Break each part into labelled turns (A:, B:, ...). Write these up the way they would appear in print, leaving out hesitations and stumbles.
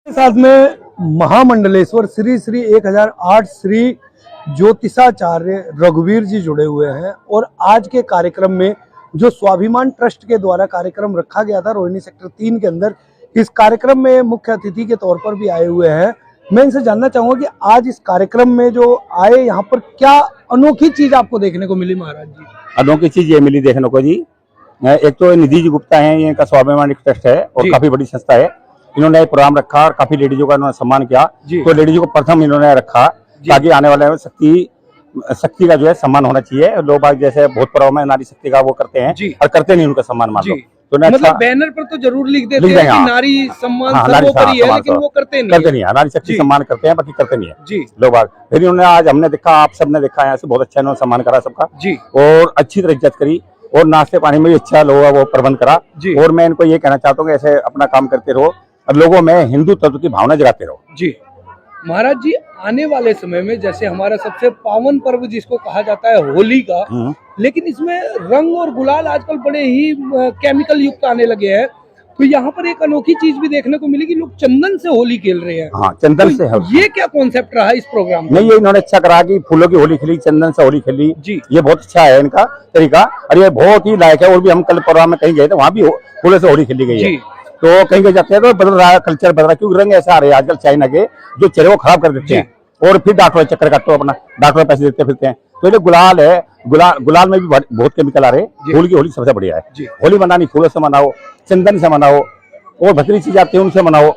A: साथ में महामंडलेश्वर श्री श्री 1008 श्री ज्योतिषाचार्य रघुवीर जी जुड़े हुए हैं और आज के कार्यक्रम में जो स्वाभिमान ट्रस्ट के द्वारा कार्यक्रम रखा गया था रोहिणी सेक्टर 3 के अंदर, इस कार्यक्रम में मुख्य अतिथि के तौर पर भी आए हुए हैं। मैं इनसे जानना चाहूंगा कि आज इस कार्यक्रम में जो आए यहाँ पर क्या अनोखी चीज आपको देखने को मिली महाराज जी?
B: अनोखी चीज ये मिली देखने को जी। एक तो निधि जी गुप्ता है, ये इनका स्वाभिमान ट्रस्ट है और काफी बड़ी संस्था है। इन्होंने एक प्रोग्राम रखा और काफी लेडीजों का इन्होंने सम्मान किया। तो लेडीजों को प्रथम इन्होंने रखा ताकि आने वाले में शक्ति का जो है सम्मान होना चाहिए। लोग बाग जैसे बहुत प्रोग्राम में नारी शक्ति का वो करते हैं और करते नहीं उनका सम्मान मान लो। तो
A: मतलब बैनर पर तो जरूर लिख देते हैं कि नारी सम्मान सर्वोपरि है, लेकिन वो करते नहीं है।
B: नारी शक्ति सम्मान करते हैं, बाकी करते नहीं है लोग बाग। फिर इन्होंने आज हमने देखा, आप सबने देखा यहाँ से बहुत अच्छा इन्होंने सम्मान करा सबका और अच्छी तरह इज्जत करी और नाश्ते पानी में भी अच्छा लोगों का वो प्रबंध करा। और मैं इनको ये कहना चाहता हूँ कि ऐसे अपना काम करते रहो और लोगों में हिंदू तत्व की भावना जगाते रहो।
A: जी महाराज जी, आने वाले समय में जैसे हमारा सबसे पावन पर्व जिसको कहा जाता है होली का, लेकिन इसमें रंग और गुलाल आजकल बड़े ही केमिकल युक्त आने लगे हैं, तो यहाँ पर एक अनोखी चीज भी देखने को मिली कि लोग चंदन से होली खेल रहे हैं।
B: हाँ, चंदन से है।
A: ये क्या कॉन्सेप्ट रहा इस प्रोग्राम में?
B: नहीं, ये इन्होंने अच्छा करा कि फूलों की होली खेली, चंदन से होली खेली जी। ये बहुत अच्छा है इनका तरीका और ये बहुत ही लायक है। और भी हम कल प्रोग्राम में कहीं गए थे, वहाँ भी फूलों से होली खेली गई है। तो कहीं कहीं जाते हैं तो बदल रहा है, कल्चर बदल रहा है, क्योंकि रंग ऐसा आ रहे हैं आजकल चाइना के जो चेहरे को खराब कर देते हैं और फिर डॉक्टर चक्कर काटो, अपना डॉक्टर पैसे देते फिरते हैं। तो ये गुलाल है, गुलाल में भी बहुत केमिकल आ रहे हैं। फूल की होली सबसे बढ़िया है। होली मनानी फूलों से मनाओ, चंदन से मनाओ और भतरी चीज आती है उनसे मनाओ।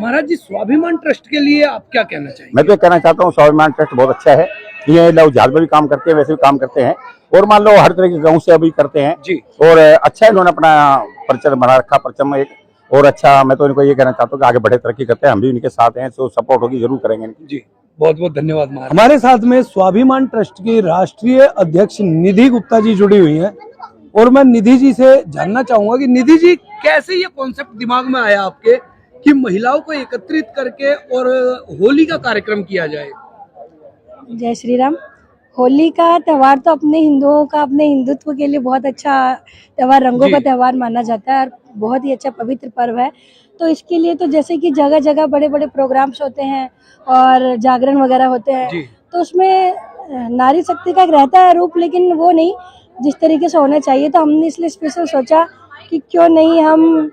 A: महाराज जी, स्वाभिमान ट्रस्ट के लिए आप क्या कहना चाहिए?
B: मैं तो कहना चाहता हूँ स्वाभिमान ट्रस्ट बहुत अच्छा है। ये लोग जहाज में भी काम करते हैं, वैसे भी काम करते हैं और मान लो हर तरह के गाँव से अभी करते हैं जी। और अच्छा इन्होंने अपना परिचय बना रखा, परचम एक और अच्छा। मैं तो इनको ये कहना चाहता हूँ कि आगे बढ़े, तरक्की करते हैं, हम भी इनके साथ हैं, तो सपोर्ट होगी जरूर करेंगे जी।
A: बहुत बहुत धन्यवाद महाराज। हमारे साथ में स्वाभिमान ट्रस्ट की राष्ट्रीय अध्यक्ष निधि गुप्ता जी जुड़ी हुई हैं और मैं निधि जी से जानना चाहूंगा कि निधि जी, कैसे ये कॉन्सेप्ट दिमाग में आया आपके कि महिलाओं को एकत्रित करके और होली का कार्यक्रम किया जाए?
C: जय श्री राम। होली का त्यौहार तो अपने हिंदुओं का, अपने हिंदुत्व के लिए बहुत अच्छा त्यौहार, रंगों का त्यौहार माना जाता है और बहुत ही अच्छा पवित्र पर्व है। तो इसके लिए तो जैसे कि जगह जगह बड़े बड़े प्रोग्राम्स होते हैं और जागरण वगैरह होते हैं, तो उसमें नारी शक्ति का एक रहता है रूप, लेकिन वो नहीं जिस तरीके से होना चाहिए। तो हमने इसलिए स्पेशल सोचा कि क्यों नहीं हम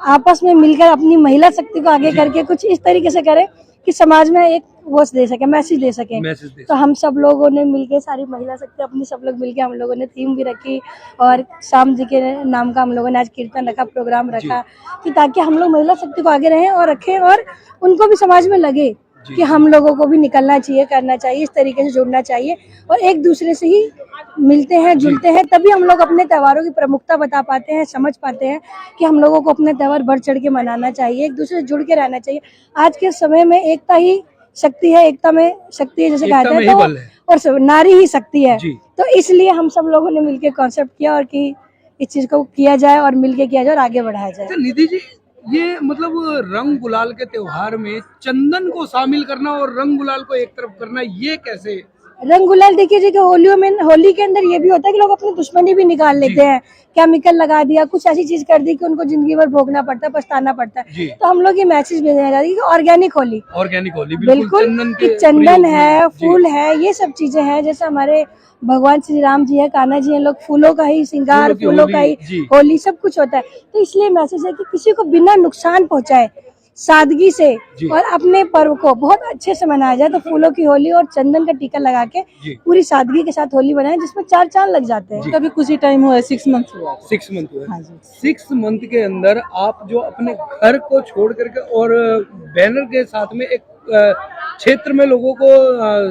C: आपस में मिलकर अपनी महिला शक्ति को आगे करके कुछ इस तरीके से करें कि समाज में एक वो दे सके, मैसेज दे सके। तो हम सब लोगों ने मिलके, सारी महिला शक्ति अपनी सब लोग मिलके, हम लोगों ने थीम भी रखी और शाम जी के नाम का हम लोगों ने आज कीर्तन रखा, प्रोग्राम रखा कि ताकि हम लोग महिला शक्ति को आगे रहें और रखें और उनको भी समाज में लगे कि हम लोगों को भी निकलना चाहिए, करना चाहिए, इस तरीके से जुड़ना चाहिए और एक दूसरे से ही मिलते हैं, जुड़ते हैं, तभी हम लोग अपने त्योहारों की प्रमुखता बता पाते हैं, समझ पाते हैं कि हम लोगों को अपने त्योहार बढ़ चढ़ के मनाना चाहिए, एक दूसरे से जुड़ के रहना चाहिए। आज के समय में एकता ही शक्ति है, एकता में शक्ति है जैसे कहते हैं, तो और नारी ही शक्ति है। तो इसलिए हम सब लोगों ने मिलकर कॉन्सेप्ट किया और कि इस चीज को किया जाए और मिलके किया जाए और आगे बढ़ाया जाए।
A: निधि जी, ये मतलब रंग गुलाल के त्योहार में चंदन को शामिल करना और रंग गुलाल को एक तरफ करना, ये कैसे?
C: रंग गुलाल देखिए जी, होली के अंदर ये भी होता है कि लोग अपनी दुश्मनी भी निकाल लेते हैं, केमिकल लगा दिया, कुछ ऐसी चीज कर दी कि उनको जिंदगी भर भोगना पड़ता है, पछताना पड़ता है। तो हम लोग ये मैसेज भेजना चाहते हैं कि ऑर्गेनिक होली बिल्कुल कि चंदन है, फूल है, ये सब चीजें हैं। जैसे हमारे भगवान श्री राम जी है, कान्हा जी है, लोग फूलों का ही श्रृंगार, फूलों का ही होली सब कुछ होता है। तो इसलिए मैसेज है कि किसी को बिना नुकसान पहुंचाए, सादगी से और अपने पर्व को बहुत अच्छे से मनाया जाए। तो फूलों की होली और चंदन का टीका लगा के पूरी सादगी के साथ होली बनाए, जिसमें 4 चांद लग जाते हैं।
D: कभी कुछ ही टाइम हुआ है, 6 मंथ हुआ।
A: 6 मंथ हुआ। हाँ जी। 6 मंथ के अंदर आप जो अपने घर को छोड़ करके और बैनर के साथ में एक क्षेत्र में लोगों को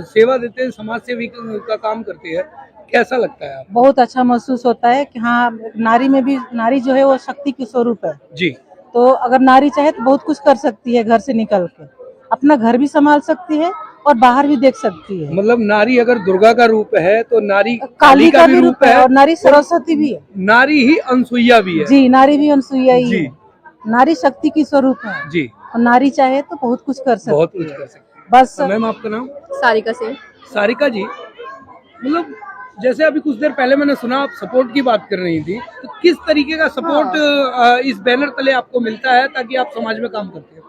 A: सेवा देते हैं, समाज सेवी का काम करते हैं, कैसा लगता है?
D: बहुत अच्छा महसूस होता है कि हाँ, नारी में भी, नारी जो है वो शक्ति की स्वरूप है जी। तो अगर नारी चाहे तो बहुत कुछ कर सकती है, घर से निकल के अपना घर भी संभाल सकती है और बाहर भी देख सकती है।
A: मतलब नारी अगर दुर्गा का रूप है तो नारी
D: काली का भी रूप है और नारी सरस्वती भी है,
A: नारी ही अनसुईया भी है जी।
D: नारी भी अनसुईया ही है, नारी शक्ति की स्वरूप है जी। और नारी चाहे तो बहुत कुछ कर सकती है। बस।
A: मैम, आपका नाम?
E: सारिका से।
A: सारिका जी, मतलब जैसे अभी कुछ देर पहले मैंने सुना आप सपोर्ट की बात कर रही थी, तो किस तरीके का सपोर्ट इस बैनर तले आपको मिलता है ताकि आप समाज में काम करते हैं?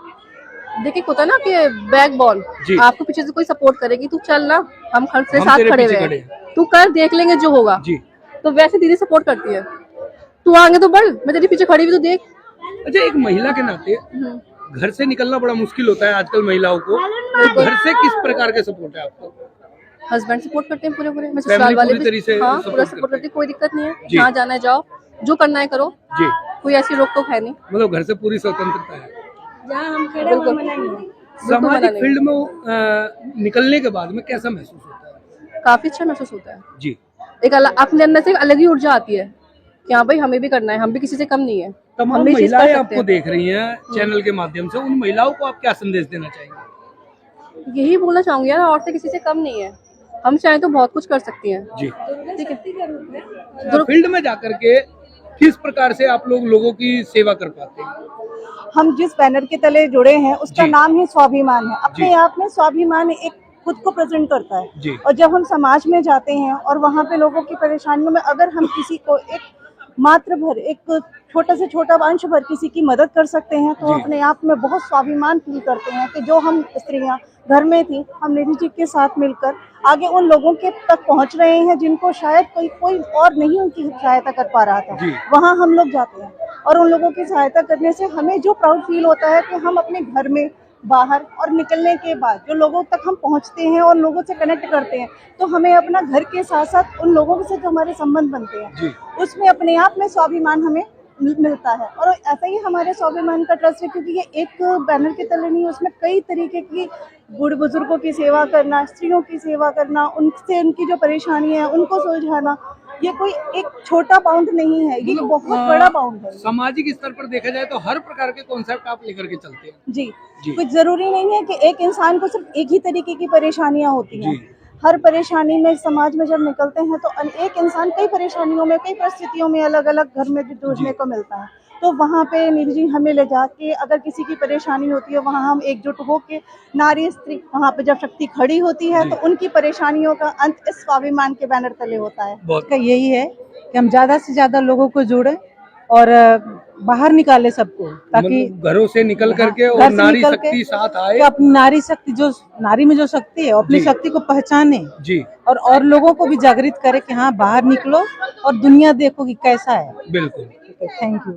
E: देखिए होता है ना कि बैकबोन, आपको पीछे से कोई सपोर्ट करेगी, तू चल ना, हम खड़ से साथ खड़े हुए हैं, तू कर, देख लेंगे जो होगा। तो वैसे दीदी सपोर्ट करती है, तू आगे तो बढ़, मैं तेरे पीछे खड़ी हुई, तो देख।
A: अच्छा, एक महिला के नाते घर से निकलना बड़ा मुश्किल होता है आजकल महिलाओं को, तो घर से किस प्रकार के सपोर्ट है आपको?
E: हस्बैंड सपोर्ट करते हैं पूरे, मैं ससुराल वाले भी हाँ पूरा सपोर्ट करते हैं, कोई दिक्कत नहीं है, जहाँ जाना है जाओ, जो करना है करो जी, कोई ऐसी रोक टोक है नहीं,
A: मतलब घर से पूरी स्वतंत्रता है।
C: जहाँ हम खड़े हैं मना नहीं है।
A: सामाजिक फील्ड में निकलने के बाद में कैसा महसूस होता है?
E: काफी अच्छा महसूस होता है
A: जी,
E: एक अपने अंदर से एक अलग ही ऊर्जा आती है कि हाँ भाई हमें भी करना है, हम भी किसी से कम नहीं है।
A: तमाम महिलाएं आपको देख रही हैं चैनल के माध्यम से, उन महिलाओं को आप क्या संदेश देना चाहेंगे?
E: यही बोलना चाहूंगी यार, औरतें किसी से कम नहीं है, हम चाहें तो बहुत कुछ कर सकती हैं
A: जी।
E: ठीक है,
A: तो फील्ड में जाकर के किस प्रकार से आप लोगों की सेवा कर पाते हैं?
F: हम जिस बैनर के तले जुड़े हैं उसका नाम ही स्वाभिमान है। अपने आप में स्वाभिमान एक खुद को प्रेजेंट करता है, और जब हम समाज में जाते हैं और वहाँ पे लोगों की परेशानियों में अगर हम किसी को एक मात्र भर, एक छोटा से छोटा अंश भर किसी की मदद कर सकते हैं, तो अपने आप में बहुत स्वाभिमान फील करते हैं कि जो हम स्त्रियां घर में थी, हम निधि जी के साथ मिलकर आगे उन लोगों के तक पहुंच रहे हैं जिनको शायद कोई और नहीं उनकी सहायता कर पा रहा था। वहां हम लोग जाते हैं और उन लोगों की सहायता करने से हमें जो प्राउड फील होता है कि हम अपने घर में, बाहर और निकलने के बाद जो लोगों तक हम पहुंचते हैं और लोगों से कनेक्ट करते हैं, तो हमें अपना घर के साथ साथ उन लोगों से जो हमारे संबंध बनते हैं उसमें अपने आप में स्वाभिमान हमें मिलता है। और ऐसा ही हमारे स्वाभिमान का ट्रस्ट है, क्योंकि ये एक बैनर के तले नहीं, उसमें कई तरीके की बूढ़े बुजुर्गों की सेवा करना, स्त्रियों की सेवा करना, उनसे उनकी जो परेशानी है उनको सुलझाना, ये कोई एक छोटा बाउंड नहीं है, ये बहुत बड़ा बाउंड है।
A: सामाजिक स्तर पर देखा जाए तो हर प्रकार के कॉन्सेप्ट आप लेकर के चलते हैं।
F: जी, कुछ जरूरी नहीं है कि एक इंसान को सिर्फ एक ही तरीके की परेशानियां होती हैं। हर परेशानी में समाज में जब निकलते हैं तो एक इंसान कई परेशानियों में, कई परिस्थितियों में अलग अलग घर में जूझने को मिलता है। तो वहाँ पे निधि जी हमें ले जाके, अगर किसी की परेशानी होती है वहाँ हम एकजुट होके, नारी स्त्री वहाँ पे जब शक्ति खड़ी होती है तो उनकी परेशानियों का अंत इस स्वाभिमान के बैनर तले होता है।
D: इसका यही है कि हम ज्यादा से ज्यादा लोगों को जोड़े और बाहर निकाले सबको, ताकि
A: घरों से निकल करके और नारी शक्ति साथ आए,
D: अपनी नारी शक्ति, जो नारी में जो शक्ति है अपनी शक्ति को पहचाने
A: जी,
D: और लोगों को भी जागृत करे कि हाँ बाहर निकलो और दुनिया देखो कि कैसा है।
A: बिल्कुल,
D: थैंक यू।